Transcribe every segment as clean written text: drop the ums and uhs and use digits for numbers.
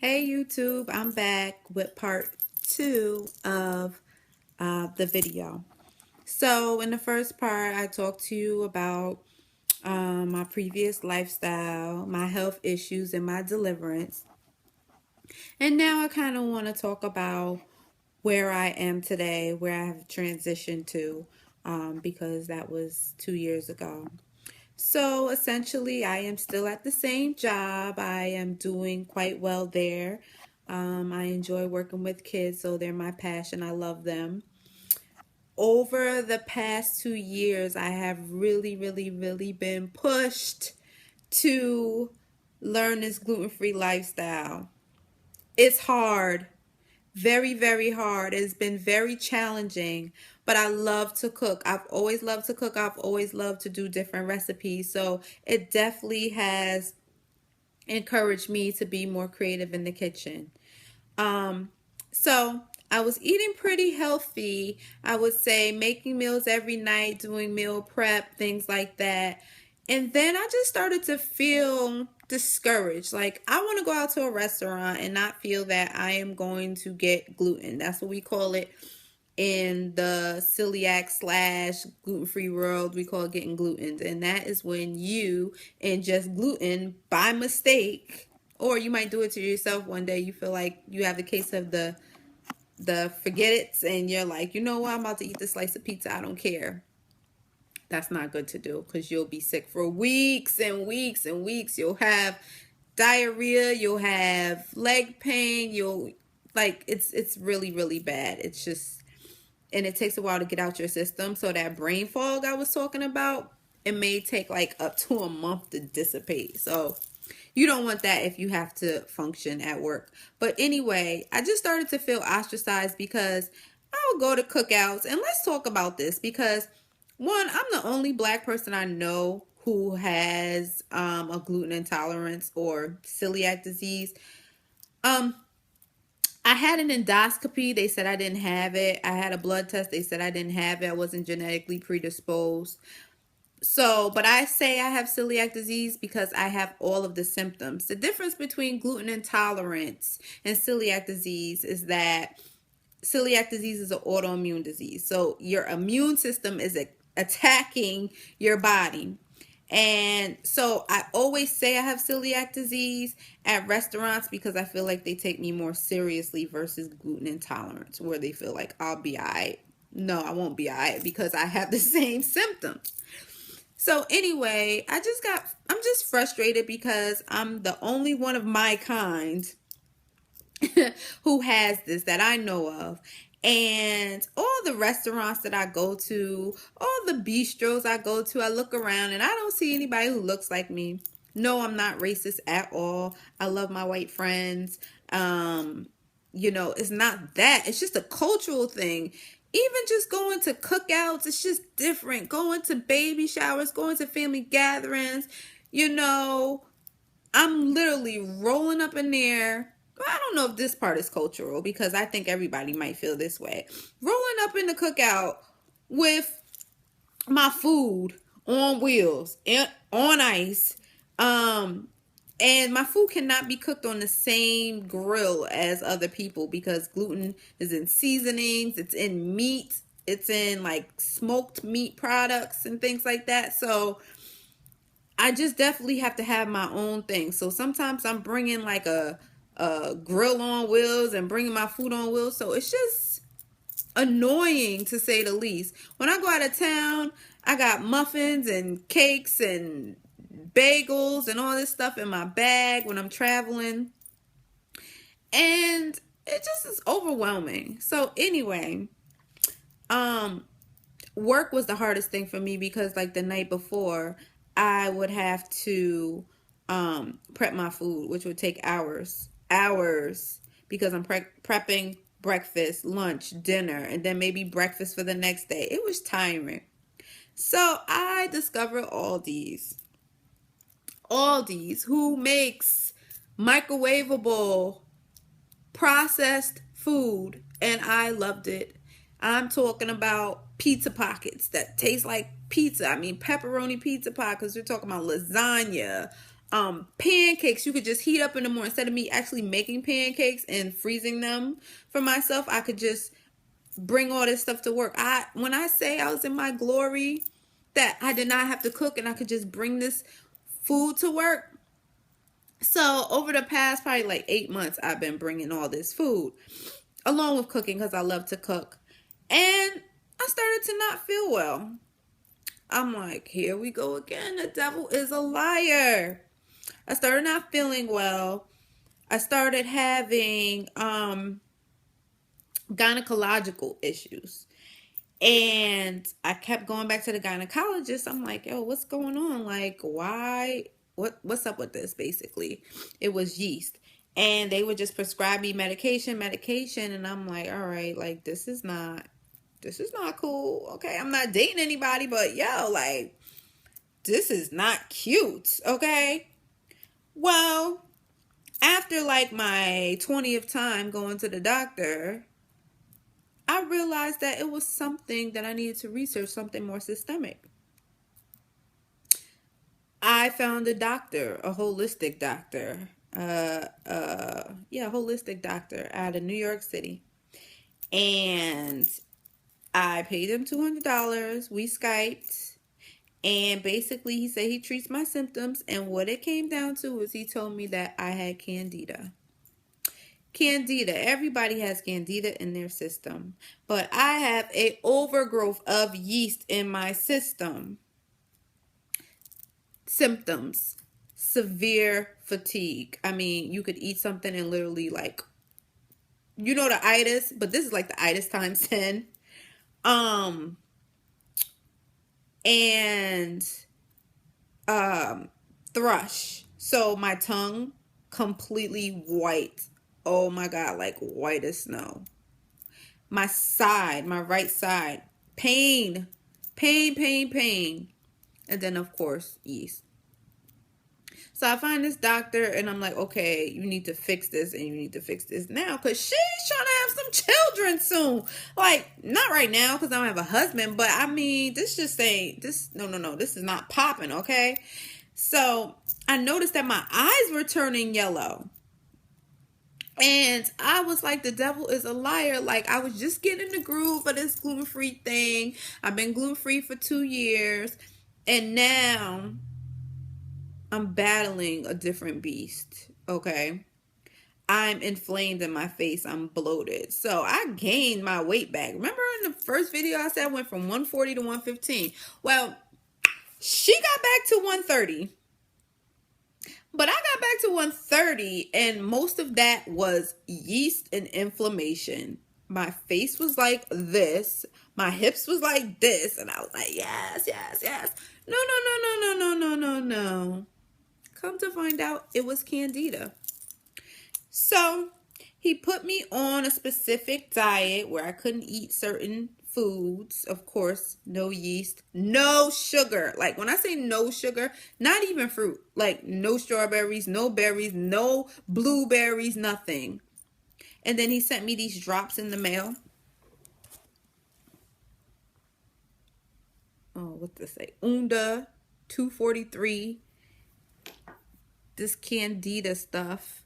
Hey YouTube, I'm back with part two of the video. So in the first part, I talked to you about my previous lifestyle, my health issues, and my deliverance. And now I kind of want to talk about where I am today, where I have transitioned to, because that was 2 years ago. So essentially, I am still at the same job. I am doing quite well there. I enjoy working with kids, so they're my passion. I love them. Over the past 2 years, I have really been pushed to learn this gluten-free lifestyle. It's hard, very hard. It's been very challenging, but I love to cook. I've always loved to cook. I've always loved to do different recipes. So it definitely has encouraged me to be more creative in the kitchen. Um, so I was eating pretty healthy. I would say making meals every night, doing meal prep, things like that. And then I just started to feel discouraged. Like I want to go out to a restaurant and not feel that I am going to get gluten. That's what we call it in the celiac slash gluten-free world. We call it getting gluten. And that is when you ingest gluten by mistake, or you might do it to yourself one day. You feel like you have the case of the forget it's, and you're like, you know what, I'm about to eat this slice of pizza, I don't care. That's not good to do, because you'll be sick for weeks and weeks and weeks. You'll have diarrhea, you'll have leg pain, you'll like it's really bad. It's just, and it takes a while to get out your system. So that brain fog I was talking about, it may take like up to a month to dissipate. So you don't want that if you have to function at work. But anyway, I just started to feel ostracized because I would go to cookouts, and let's talk about this because one, I'm the only black person I know who has a gluten intolerance or celiac disease. Um, I had an endoscopy. They said I didn't have it. I had a blood test. They said I didn't have it. I wasn't genetically predisposed. So, but I say I have celiac disease because I have all of the symptoms. The difference between gluten intolerance and celiac disease is that celiac disease is an autoimmune disease. So your immune system is attacking your body. And so I always say I have celiac disease at restaurants because I feel like they take me more seriously versus gluten intolerance, where they feel like I'll be all right. No, I won't be all right because I have the same symptoms. So anyway, I'm just frustrated because I'm the only one of my kind who has this that I know of. And all the restaurants that I go to, all the bistros I go to, I look around and I don't see anybody who looks like me. No, I'm not racist at all. I love my white friends. It's not that. It's just a cultural thing. Even just going to cookouts, it's just different. Going to baby showers, going to family gatherings, you know, I'm literally rolling up in there. I don't know if this part is cultural because I think everybody might feel this way. Rolling up in the cookout with my food on wheels and on ice. And my food cannot be cooked on the same grill as other people because gluten is in seasonings, it's in meat, it's in like smoked meat products and things like that. So I just definitely have to have my own thing. So sometimes I'm bringing like a grill on wheels and bringing my food on wheels. So it's just annoying to say the least. When I go out of town, I got muffins and cakes and bagels and all this stuff in my bag when I'm traveling. And it just is overwhelming. So anyway, um work was the hardest thing for me because like the night before I would have to prep my food, which would take hours because I'm prepping breakfast, lunch, dinner, and then maybe breakfast for the next day. It was tiring. So I discovered Aldi's who makes microwavable processed food, and I loved it. I'm talking about pizza pockets that taste like pizza. I mean, pepperoni pizza pockets. We're talking about lasagna, Pancakes you could just heat up in the morning. Instead of me actually making pancakes and freezing them for myself, I could just bring all this stuff to work. When I say I was in my glory, that I did not have to cook and I could just bring this food to work. So over the past probably like 8 months, I've been bringing all this food along with cooking because I love to cook. And I started to not feel well. I'm like, here we go again. The devil is a liar. I started not feeling well. I started having gynecological issues. And I kept going back to the gynecologist. I'm like, yo, what's going on? Like, why? What's up with this? Basically, it was yeast. And they would just prescribe me medication. And I'm like, all right, like this is not cool. Okay, I'm not dating anybody, but yo, like, this is not cute. Okay. Well, after like my 20th time going to the doctor, I realized that it was something that I needed to research, something more systemic. I found a doctor, a holistic doctor, holistic doctor out of New York City. And I paid him $200. We Skyped. And basically he said he treats my symptoms. And what it came down to was he told me that I had Candida. Candida. Everybody has Candida in their system. But I have an overgrowth of yeast in my system. Symptoms. Severe fatigue. I mean, you could eat something and literally like, you know the itis, but this is like the itis times 10. And thrush. So my tongue completely white. Oh my God, like white as snow. My side, my right side, pain. And then of course, yeast. So I find this doctor and I'm like, okay, you need to fix this and you need to fix this now because she's trying to have some children soon. Like, not right now because I don't have a husband, but I mean, this just ain't, no, this is not popping, okay? So I noticed that my eyes were turning yellow. And I was like, the devil is a liar. Like, I was just getting the groove of this gluten-free thing. I've been gluten-free for 2 years. And now I'm battling a different beast, okay? I'm inflamed in my face. I'm bloated. So I gained my weight back. Remember in the first video I said I went from 140 to 115? Well, she got back to 130. But I got back to 130 and most of that was yeast and inflammation. My face was like this. My hips was like this. And I was like, yes. No. Come to find out, it was Candida. So he put me on a specific diet where I couldn't eat certain foods. Of course, no yeast, no sugar. Like when I say no sugar, not even fruit. Like no strawberries, no berries, no blueberries, nothing. And then he sent me these drops in the mail. Oh, what does it say? Unda 243. This Candida stuff.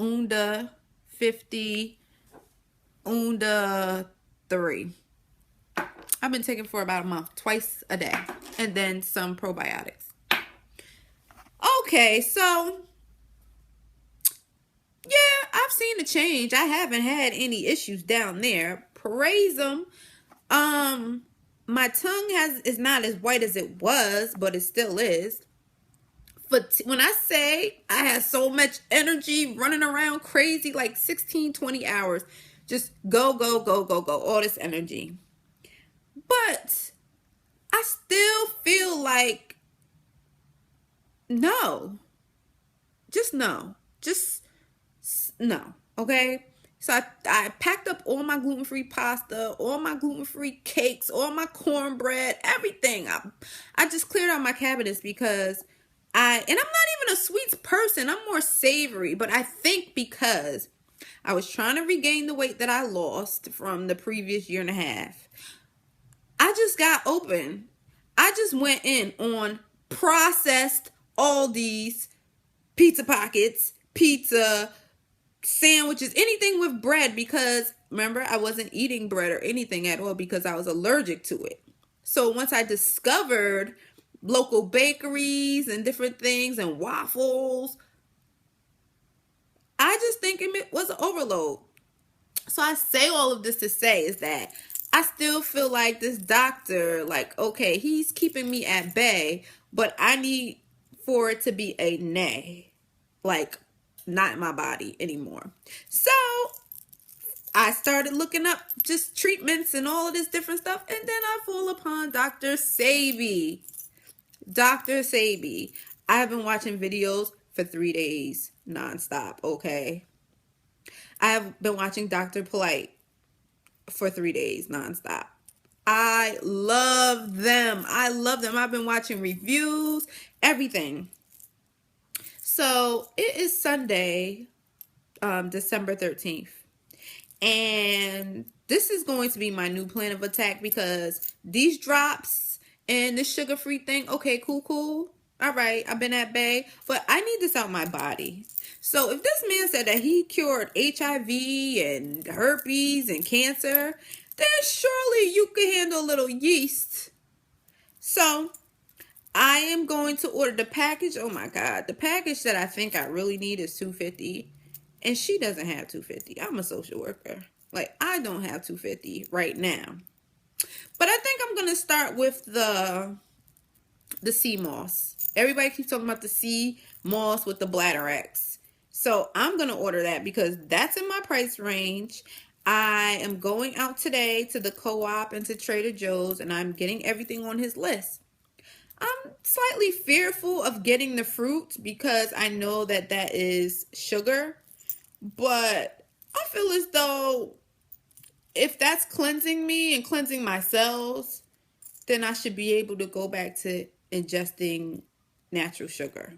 Unda 50. Unda 3. I've been taking for about a month, twice a day, and then some probiotics. Okay, so yeah, I've seen a change. I haven't had any issues down there. Praise them. My tongue is not as white as it was, but it still is. But when I say I had so much energy running around crazy, like 16, 20 hours, just go, all this energy. But I still feel like no. Just no. Just no. Okay? So I packed up all my gluten-free pasta, all my gluten-free cakes, all my cornbread, everything. I just cleared out my cabinets because I'm not even a sweets person. I'm more savory. But I think because I was trying to regain the weight that I lost from the previous year and a half, I just got open. I just went in on processed all these pizza pockets, pizza, sandwiches, anything with bread, because remember, I wasn't eating bread or anything at all because I was allergic to it. So once I discovered local bakeries and different things and waffles, I just think it was an overload. So I say all of this to say is that I still feel like this doctor, like, okay, he's keeping me at bay, but I need for it to be a nay. Like, not in my body anymore. So I started looking up just treatments and all of this different stuff. And then I fall upon Dr. Sebi. Dr. Sebi. I have been watching videos for 3 days nonstop, okay? I have been watching Dr. Polite for 3 days nonstop. I love them. I love them. I've been watching reviews, everything. So it is Sunday, December 13th. And this is going to be my new plan of attack because these drops and this sugar-free thing, okay, cool. All right, I've been at bay, but I need this out my body. So if this man said that he cured HIV and herpes and cancer, then surely you could handle a little yeast. So I am going to order the package. Oh my God, the package that I think I really need is $250. And she doesn't have $250. I'm a social worker. Like, I don't have $250 right now. But I think I'm going to start with the sea moss. Everybody keeps talking about the sea moss with the bladder X. So I'm going to order that because that's in my price range. I am going out today to the co-op and to Trader Joe's, and I'm getting everything on his list. I'm slightly fearful of getting the fruit because I know that that is sugar. But I feel as though if that's cleansing me and cleansing my cells, then I should be able to go back to ingesting natural sugar.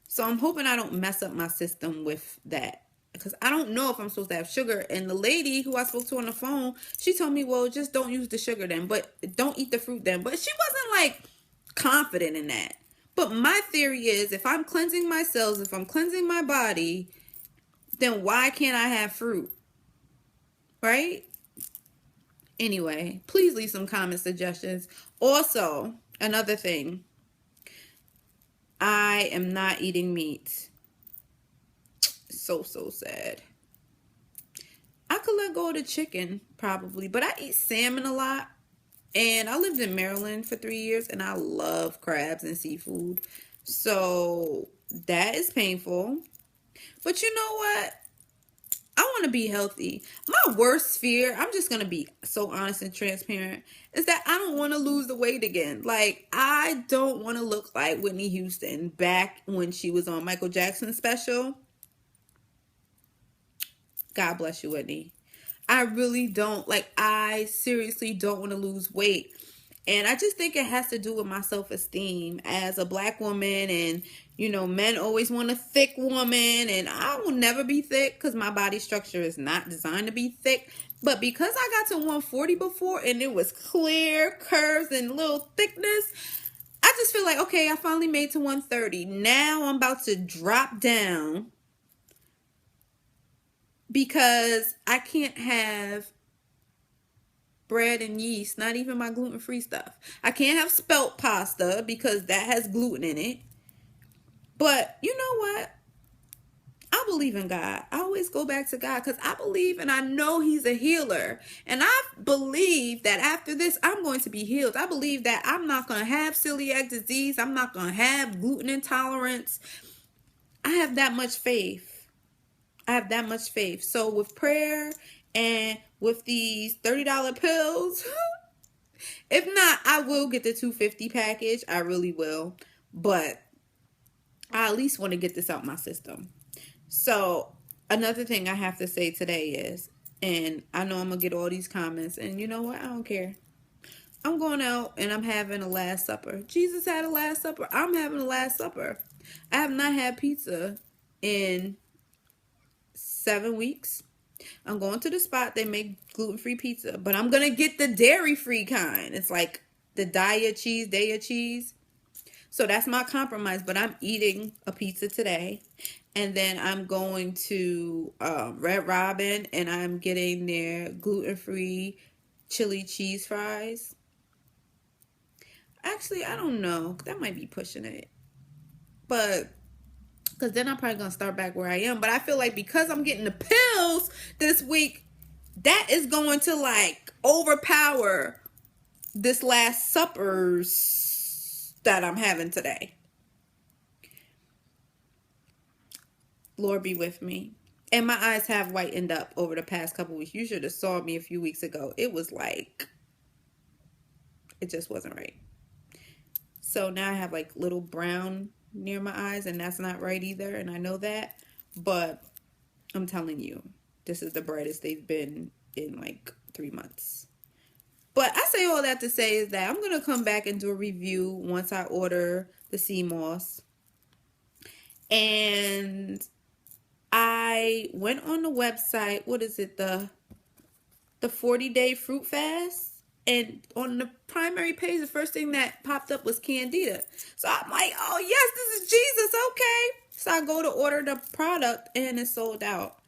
So I'm hoping I don't mess up my system with that, because I don't know if I'm supposed to have sugar. And the lady who I spoke to on the phone, she told me, well, just don't use the sugar then, but don't eat the fruit then. But she wasn't like confident in that. But my theory is, if I'm cleansing my cells, if I'm cleansing my body, then why can't I have fruit? Right? Anyway, please leave some comment suggestions. Also, another thing, I am not eating meat. So sad. I could let go of the chicken probably, but I eat salmon a lot. And I lived in Maryland for 3 years and I love crabs and seafood. So that is painful. But you know what? I want to be healthy. My worst fear, I'm just going to be so honest and transparent, is that I don't want to lose the weight again. Like, I don't want to look like Whitney Houston back when she was on Michael Jackson's special. God bless you, Whitney. I really don't. Like, I seriously don't want to lose weight. And I just think it has to do with my self-esteem as a black woman. And, you know, men always want a thick woman. And I will never be thick because my body structure is not designed to be thick. But because I got to 140 before and it was clear curves and little thickness, I just feel like, okay, I finally made to 130. Now I'm about to drop down because I can't have bread and yeast, not even my gluten-free stuff. I can't have spelt pasta because that has gluten in it. But you know what? I believe in God. I always go back to God because I believe and I know He's a healer. And I believe that after this, I'm going to be healed. I believe that I'm not going to have celiac disease. I'm not going to have gluten intolerance. I have that much faith. I have that much faith. So with prayer and with these $30 pills, if not, I will get the $250 package. I really will. But I at least want to get this out my system. So another thing I have to say today is, and I know I'm going to get all these comments, and you know what? I don't care. I'm going out and I'm having a Last Supper. Jesus had a Last Supper. I'm having a Last Supper. I have not had pizza in 7 weeks. I'm going to the spot. They make gluten-free pizza, but I'm going to get the dairy-free kind. It's like the Daya cheese. So that's my compromise, but I'm eating a pizza today. And then I'm going to Red Robin and I'm getting their gluten-free chili cheese fries. Actually, I don't know. That might be pushing it. But because then I'm probably going to start back where I am. But I feel like because I'm getting the pills this week, that is going to like overpower this last suppers that I'm having today. Lord be with me. And my eyes have whitened up over the past couple weeks. You should have saw me a few weeks ago. It was like, it just wasn't right. So now I have like little brown near my eyes, and that's not right either. And I know that. But I'm telling you, this is the brightest they've been in like 3 months. But I say all that to say is that I'm going to come back and do a review once I order the sea moss. And I went on the website, what is it, the 40-day fruit fast? And on the primary page, the first thing that popped up was Candida. So I'm like, oh yes, this is Jesus, okay. So I go to order the product and it's sold out.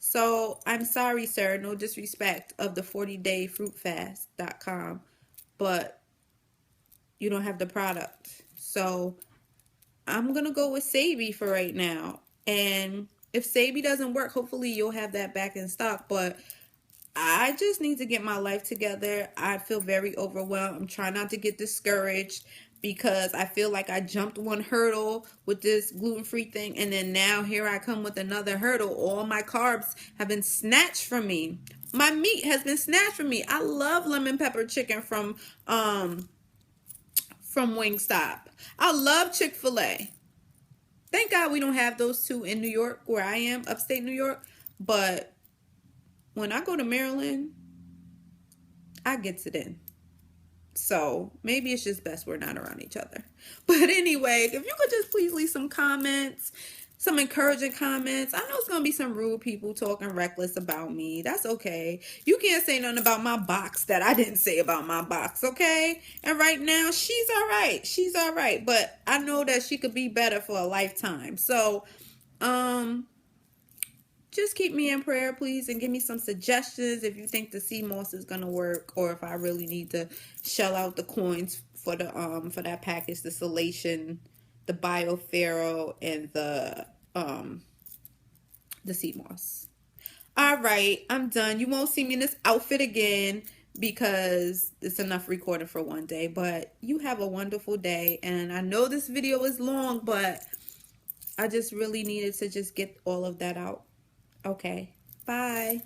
So I'm sorry, sir, no disrespect of the 40dayfruitfast.com, but you don't have the product. So I'm going to go with Sebi for right now. And if Sebi doesn't work, hopefully you'll have that back in stock. But I just need to get my life together. I feel very overwhelmed. I'm trying not to get discouraged because I feel like I jumped one hurdle with this gluten-free thing. And then now here I come with another hurdle. All my carbs have been snatched from me. My meat has been snatched from me. I love lemon pepper chicken from Wingstop. I love Chick-fil-A. Thank God we don't have those two in New York where I am, upstate New York. But when I go to Maryland, I gets it in. So maybe it's just best we're not around each other. But anyway, if you could just please leave some comments, some encouraging comments. I know it's going to be some rude people talking reckless about me. That's okay. You can't say nothing about my box that I didn't say about my box, okay? And right now, she's all right. She's all right. But I know that she could be better for a lifetime. So, just keep me in prayer, please, and give me some suggestions if you think the sea moss is gonna work, or if I really need to shell out the coins for the for that package, the Salation, the BioFaro, and the sea moss. All right, I'm done. You won't see me in this outfit again because it's enough recording for one day. But you have a wonderful day, and I know this video is long, but I just really needed to just get all of that out. Okay, bye.